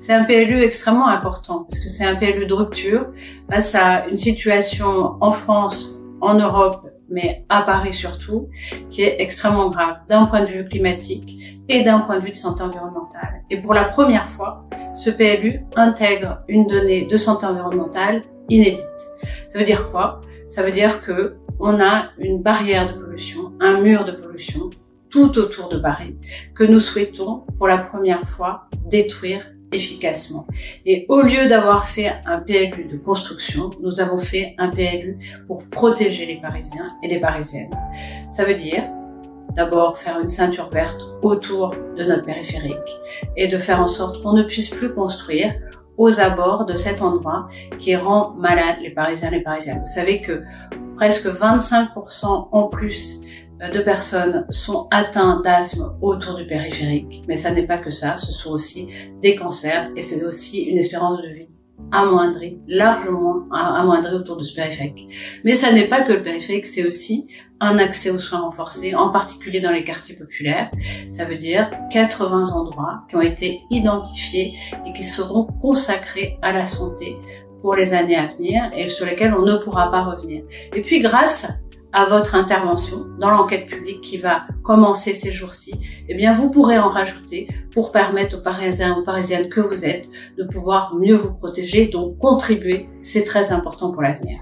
C'est un PLU extrêmement important parce que c'est un PLU de rupture face à une situation en France, en Europe, mais à Paris surtout, qui est extrêmement grave d'un point de vue climatique et d'un point de vue de santé environnementale. Et pour la première fois, ce PLU intègre une donnée de santé environnementale inédite. Ça veut dire quoi? Ça veut dire que on a une barrière de pollution, un mur de pollution tout autour de Paris que nous souhaitons pour la première fois détruire efficacement. Et au lieu d'avoir fait un PLU de construction, nous avons fait un PLU pour protéger les Parisiens et les Parisiennes. Ça veut dire d'abord faire une ceinture verte autour de notre périphérique et de faire en sorte qu'on ne puisse plus construire aux abords de cet endroit qui rend malade les Parisiens et les Parisiennes. Vous savez que presque 25% en plus de personnes sont atteintes d'asthme autour du périphérique. Mais ça n'est pas que ça, ce sont aussi des cancers et c'est aussi une espérance de vie amoindrie, largement amoindrie autour de ce périphérique. Mais ça n'est pas que le périphérique, c'est aussi un accès aux soins renforcés, en particulier dans les quartiers populaires. Ça veut dire 80 endroits qui ont été identifiés et qui seront consacrés à la santé pour les années à venir et sur lesquels on ne pourra pas revenir. Et puis grâce à votre intervention dans l'enquête publique qui va commencer ces jours-ci, eh bien, vous pourrez en rajouter pour permettre aux Parisiens et aux Parisiennes que vous êtes de pouvoir mieux vous protéger, donc contribuer. C'est très important pour l'avenir.